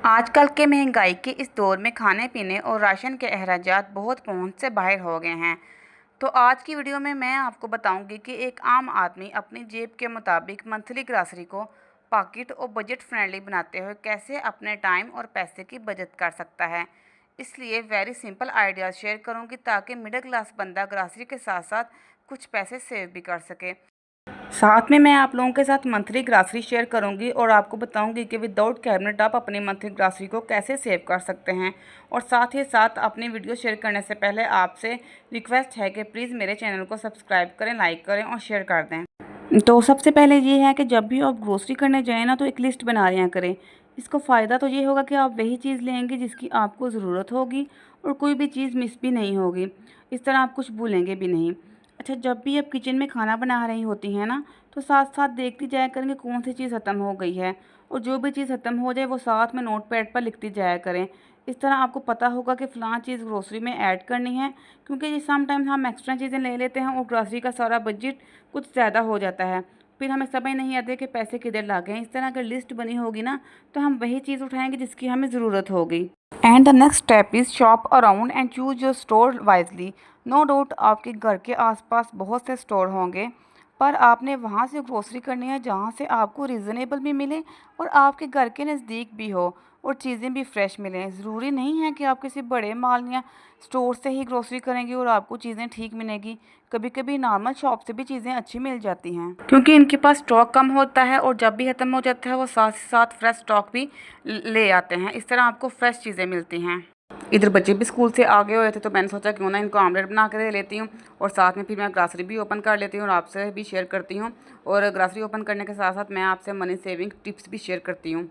आजकल के महंगाई के इस दौर में खाने पीने और राशन के अखराजात बहुत पहुंच से बाहर हो गए हैं। तो आज की वीडियो में मैं आपको बताऊंगी कि एक आम आदमी अपनी जेब के मुताबिक मंथली ग्रॉसरी को पॉकेट और बजट फ्रेंडली बनाते हुए कैसे अपने टाइम और पैसे की बचत कर सकता है। इसलिए वेरी सिंपल आइडियाज़ शेयर करूंगी ताकि मिडिल क्लास बंदा ग्रॉसरी के साथ साथ कुछ पैसे सेव भी कर सके। साथ में मैं आप लोगों के साथ मंथली ग्रॉसरी शेयर करूंगी और आपको बताऊंगी कि विदाउट कैबिनेट आप अपनी मंथली ग्रॉसरी को कैसे सेव कर सकते हैं। और साथ ही साथ अपनी वीडियो शेयर करने से पहले आपसे रिक्वेस्ट है कि प्लीज़ मेरे चैनल को सब्सक्राइब करें, लाइक करें और शेयर कर दें। तो सबसे पहले ये है कि जब भी आप ग्रोसरी करने जाएँ ना तो एक लिस्ट बना लिया करें। इसका फ़ायदा तो ये होगा कि आप वही चीज़ लेंगे जिसकी आपको ज़रूरत होगी और कोई भी चीज़ मिस भी नहीं होगी। इस तरह आप कुछ भूलेंगे भी नहीं। अच्छा, जब भी आप किचन में खाना बना रही होती हैं ना, तो साथ-साथ देखती जाया करें कि कौन सी चीज़ ख़त्म हो गई है और जो भी चीज़ ख़त्म हो जाए वो साथ में नोटपैड पर लिखती जाया करें। इस तरह आपको पता होगा कि फ़लाँ चीज़ ग्रोसरी में ऐड करनी है, क्योंकि ये समटाइम्स हम एक्स्ट्रा चीज़ें ले लेते हैं और ग्रोसरी का सारा बजट कुछ ज़्यादा हो जाता है। फिर हमें समझ नहीं आता कि पैसे किधर लागें। इस तरह अगर लिस्ट बनी होगी ना, तो हम वही चीज़ उठाएँगे जिसकी हमें ज़रूरत होगी। And the next step is shop around and choose your store wisely. No doubt आपके घर के आसपास बहुत से स्टोर होंगे, पर आपने वहाँ से ग्रोसरी करनी है जहाँ से आपको रीज़नेबल भी मिले और आपके घर के नज़दीक भी हो और चीज़ें भी फ्रेश मिलें। ज़रूरी नहीं है कि आप किसी बड़े मॉल या स्टोर से ही ग्रोसरी करेंगे और आपको चीज़ें ठीक मिलेंगी। कभी कभी नॉर्मल शॉप से भी चीज़ें अच्छी मिल जाती हैं, क्योंकि इनके पास स्टॉक कम होता है और जब भी ख़त्म हो जाता है वो साथ साथ फ्रेश स्टॉक भी ले आते हैं। इस तरह आपको फ्रेश चीज़ें मिलती हैं। इधर बच्चे भी स्कूल से आ गए हुए थे तो मैंने सोचा क्यों ना इनको आमलेट बना के दे लेती हूँ और साथ में फिर मैं ग्रॉसरी भी ओपन कर लेती हूँ और आपसे भी शेयर करती हूँ। और ग्रॉसरी ओपन करने के साथ साथ मैं आपसे मनी सेविंग टिप्स भी शेयर करती हूँ।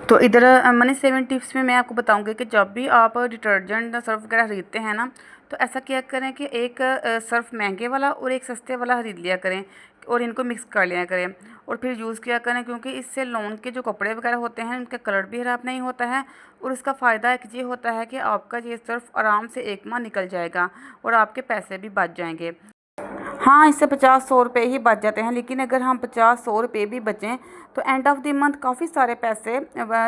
तो इधर मनी सेविंग टिप्स में मैं आपको बताऊंगी कि जब भी आप डिटर्जेंट सर्फ वगैरह खरीदते हैं ना, तो ऐसा क्या करें कि एक सर्फ महंगे वाला और एक सस्ते वाला खरीद लिया करें और इनको मिक्स कर लिया करें और फिर यूज़ किया करें, क्योंकि इससे लॉन के जो कपड़े वगैरह होते हैं उनका कलर भी ख़राब नहीं होता है। और इसका फ़ायदा एक ये होता है कि आपका ये सर्फ आराम से एक माह निकल जाएगा और आपके पैसे भी बच जाएंगे। हाँ, इससे 50-100 रुपये ही बच जाते हैं, लेकिन अगर हम 50-100 रुपये भी बचें तो एंड ऑफ द मंथ काफ़ी सारे पैसे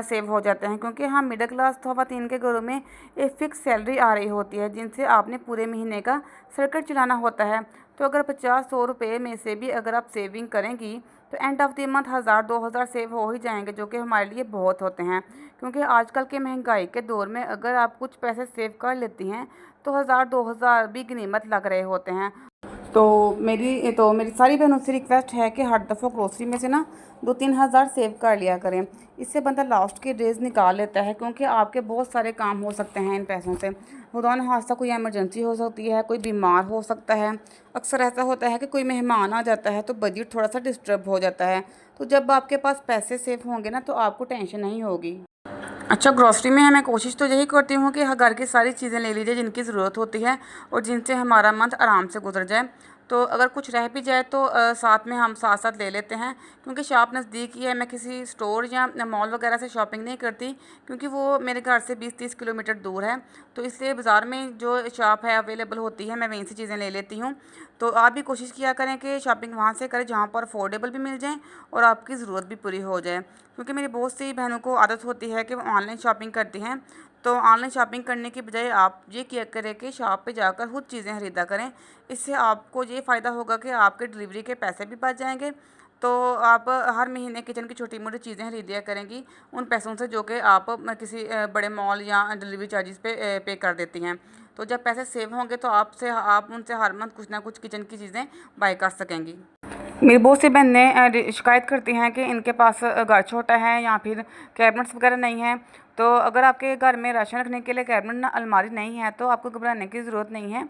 सेव हो जाते हैं, क्योंकि हम मिडिल क्लास ख़वातीन के घरों में एक फ़िक्स सैलरी आ रही होती है जिनसे आपने पूरे महीने का सर्कल चलाना होता है। तो अगर 50-100 रुपये में से भी अगर आप सेविंग करेंगी तो end of the month 1000-2000 save हो ही जाएंगे, जो कि हमारे लिए बहुत होते हैं। क्योंकि आजकल के महंगाई के दौर में अगर आप कुछ पैसे सेव कर लेती हैं तो 1000-2000 भी गनीमत लग रहे होते हैं। तो मेरी सारी बहनों से रिक्वेस्ट है कि हर दफ़ा ग्रोसरी में से ना 2-3 हज़ार सेव कर लिया करें। इससे बंदा लास्ट के डेज़ निकाल लेता है, क्योंकि आपके बहुत सारे काम हो सकते हैं इन पैसों से। खुदा न खास्ता कोई इमरजेंसी हो सकती है, कोई बीमार हो सकता है। अक्सर ऐसा होता है कि कोई मेहमान आ जाता है तो बजट थोड़ा सा डिस्टर्ब हो जाता है। तो जब आपके पास पैसे सेव होंगे ना तो आपको टेंशन नहीं होगी। अच्छा, ग्रॉसरी में मैं कोशिश तो यही करती हूँ कि घर की सारी चीज़ें ले लीजिए जिनकी ज़रूरत होती है और जिनसे हमारा मंथ आराम से गुजर जाए। तो अगर कुछ रह भी जाए तो साथ में हम साथ साथ ले लेते हैं, क्योंकि शॉप नज़दीक ही है। मैं किसी स्टोर या मॉल वगैरह से शॉपिंग नहीं करती, क्योंकि वो मेरे घर से 20-30 किलोमीटर दूर है। तो इसलिए बाज़ार में जो शॉप है अवेलेबल होती है, मैं वहीं से चीज़ें ले लेती हूँ। तो आप भी कोशिश किया करें कि शॉपिंग वहाँ से करें जहाँ पर अफोर्डेबल भी मिल जाए और आपकी ज़रूरत भी पूरी हो जाए। क्योंकि मेरी बहुत सी बहनों को आदत होती है कि वो ऑनलाइन शॉपिंग करती हैं। तो ऑनलाइन शॉपिंग करने की बजाय आप ये किया करें कि शॉप पे जाकर खुद चीज़ें ख़रीदा करें। इससे आपको ये फ़ायदा होगा कि आपके डिलीवरी के पैसे भी बच जाएंगे। तो आप हर महीने किचन की छोटी मोटी चीज़ें खरीदिया करेंगी उन पैसों से, जो कि आप किसी बड़े मॉल या डिलीवरी चार्जेस पे कर देती हैं। तो जब पैसे सेव होंगे तो आप उनसे हर मंथ कुछ ना कुछ किचन की चीज़ें बाय कर सकेंगी। मेरी बहुत सी बहनें शिकायत करती हैं कि इनके पास घर छोटा है या फिर कैबिनेट्स वगैरह नहीं है। तो अगर आपके घर में राशन रखने के लिए कैबिनेट ना अलमारी नहीं है तो आपको घबराने की ज़रूरत नहीं है,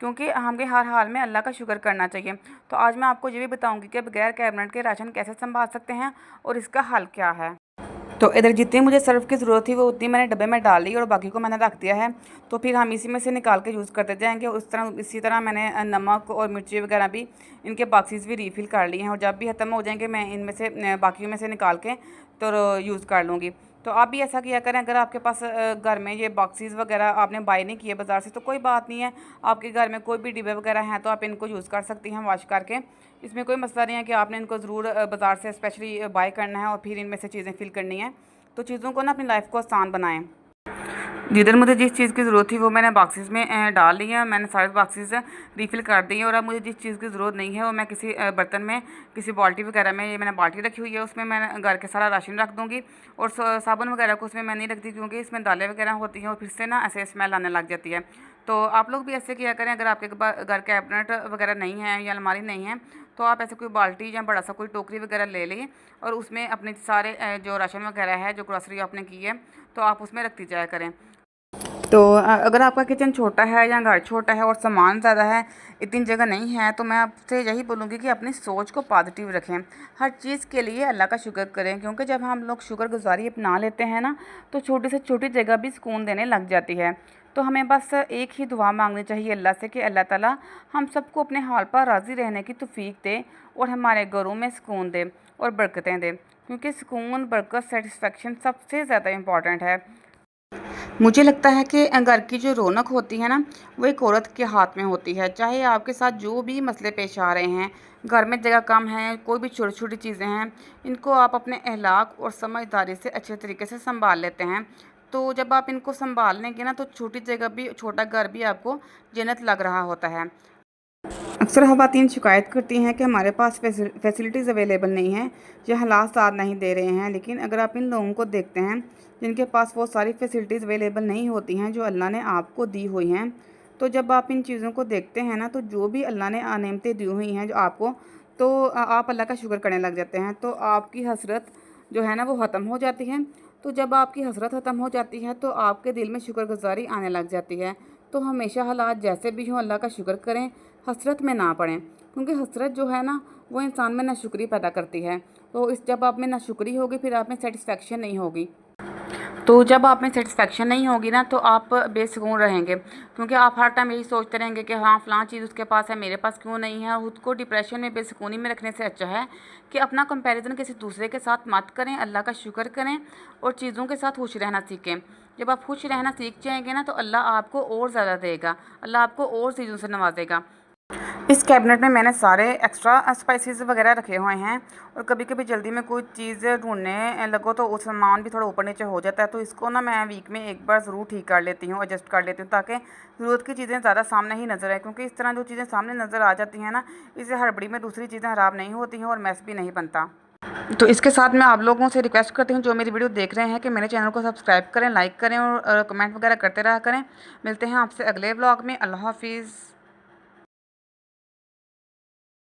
क्योंकि हमें हर हाल में अल्लाह का शुक्र करना चाहिए। तो आज मैं आपको ये भी बताऊंगी कि बगैर कैबिनेट के राशन कैसे संभाल सकते हैं और इसका हल क्या है। तो इधर जितनी मुझे सर्फ की ज़रूरत थी वो उतनी मैंने डब्बे में डाल ली और बाकी को मैंने रख दिया है। तो फिर हम इसी में से निकाल के यूज़ करते जाएंगे। इसी तरह मैंने नमक और मिर्ची वगैरह भी इनके बॉक्सेस भी रीफ़िल कर लिए हैं और जब भी ख़त्म हो जाएंगे मैं इनमें से बाकी में से निकाल के तो यूज़ कर लूँगी। तो आप भी ऐसा किया करें। अगर आपके पास घर में ये बॉक्सेस वगैरह आपने बाय नहीं किए बाज़ार से तो कोई बात नहीं है, आपके घर में कोई भी डिब्बे वगैरह हैं तो आप इनको यूज़ कर सकती हैं वॉश करके। इसमें कोई मसला नहीं है कि आपने इनको ज़रूर बाज़ार से स्पेशली बाय करना है और फिर इनमें से चीज़ें फिल करनी है। तो चीज़ों को ना अपनी लाइफ को आसान बनाएं। जिधर मुझे जिस चीज़ की ज़रूरत थी वो मैंने बॉक्सेस में डाल ली है। मैंने सारे बॉक्सेस रीफ़िल कर दिए और अब मुझे जिस चीज़ की ज़रूरत नहीं है वो मैं किसी बर्तन में, किसी बाल्टी वगैरह में, ये मैंने बाल्टी रखी हुई है, उसमें मैं घर के सारा राशन रख दूँगी। और साबुन वगैरह को उसमें मैं नहीं रखती क्योंकि इसमें दालें वगैरह होती हैं और फिर से ना ऐसे स्मेल आने लग जाती है। तो आप लोग भी ऐसे किया करें। अगर आपके घर कैबिनेट वगैरह नहीं है या अलमारी नहीं है तो आप ऐसे कोई बाल्टी या बड़ा सा कोई टोकरी वगैरह ले लें और उसमें अपने सारे जो राशन वगैरह है, जो ग्रॉसरी आपने की है, तो आप उसमें रखती जाया करें। तो अगर आपका किचन छोटा है या घर छोटा है और सामान ज़्यादा है, इतनी जगह नहीं है, तो मैं आपसे यही बोलूँगी कि अपनी सोच को पॉजिटिव रखें। हर चीज़ के लिए अल्लाह का शुक्र करें क्योंकि जब हम लोग शुक्रगुज़ारी अपना लेते हैं ना, तो छोटी से छोटी जगह भी सुकून देने लग जाती है। तो हमें बस एक ही दुआ मांगनी चाहिए अल्लाह से कि अल्लाह ताला हम सबको अपने हाल पर राज़ी रहने की तौफ़ीक दे और हमारे घरों में सुकून दे और बरकतें दे, क्योंकि सुकून, बरकत, सेटिस्फेक्शन सबसे ज़्यादा इम्पॉर्टेंट है। मुझे लगता है कि घर की जो रौनक होती है ना, वो एक औरत के हाथ में होती है। चाहे आपके साथ जो भी मसले पेश आ रहे हैं, घर में जगह कम है, कोई भी छोटी-छोटी चीज़ें हैं, इनको आप अपने अखलाक और समझदारी से अच्छे तरीके से सँभाल लेते हैं। तो जब आप इनको सँभाल लेंगे ना, तो छोटी जगह भी, छोटा घर भी आपको जन्नत लग रहा होता है। अक्सर ख़वातीन शिकायत करती हैं कि हमारे पास फैसिलिटीज़ अवेलेबल नहीं हैं या हालात साथ नहीं दे रहे हैं, लेकिन अगर आप इन लोगों को देखते हैं जिनके पास वो सारी फैसिलिटीज़ अवेलेबल नहीं होती हैं जो अल्लाह ने आपको दी हुई हैं, तो जब आप इन चीज़ों को देखते हैं ना, तो जो भी अल्लाह ने नेमतें दी हुई हैं जो आपको, तो आप अल्लाह का शुक्र करने लग जाते हैं। तो आपकी हसरत जो है ना वो ख़त्म हो जाती है। तो जब आपकी हसरत ख़त्म हो जाती है तो आपके दिल में शुक्रगुज़ारी आने लग जाती है। तो हमेशा हालात जैसे भी हों अल्लाह का शुक्र करें, हसरत में ना पड़ें, क्योंकि हसरत जो है ना वो इंसान में नाशुक्री पैदा करती है। तो इस जब आप में नाशुक्री होगी फिर आप में सेटिस्फेक्शन नहीं होगी। तो जब आप में सेटिस्फेक्शन नहीं होगी ना तो आप बेसुकून रहेंगे, क्योंकि आप हर टाइम यही सोचते रहेंगे कि हाँ फ़लाँ चीज़ उसके पास है, मेरे पास क्यों नहीं है। खुद को डिप्रेशन में, बेसुकूनी में रखने से अच्छा है कि अपना कंपैरिजन किसी दूसरे के साथ मत करें, अल्लाह का शुक्र करें और चीज़ों के साथ खुश रहना सीखें। जब आप खुश रहना सीख जाएंगे ना तो अल्लाह आपको और ज़्यादा देगा, अल्लाह आपको और चीज़ों से नवाजेगा। इस कैबिनेट में मैंने सारे एक्स्ट्रा स्पाइसेस वगैरह रखे हुए हैं और कभी कभी जल्दी में कोई चीज़ ढूंढने लगो तो उस सामान भी थोड़ा ऊपर नीचे हो जाता है। तो इसको ना मैं वीक में एक बार ज़रूर ठीक कर लेती हूँ, एडजस्ट कर लेती हूँ, ताकि ज़रूरत की चीज़ें ज़्यादा सामने ही नज़र आए, क्योंकि इस तरह जो चीज़ें सामने नज़र आ जाती हैं ना, इससे हड़बड़ी में दूसरी चीज़ें ख़राब नहीं होती हैं और मैस भी नहीं बनता। तो इसके साथ मैं आप लोगों से रिक्वेस्ट करती हूँ जो मेरी वीडियो देख रहे हैं कि मेरे चैनल को सब्सक्राइब करें, लाइक करें और कमेंट वगैरह करते रहा करें। मिलते हैं आपसे अगले व्लॉग में। अल्लाह हाफिज़।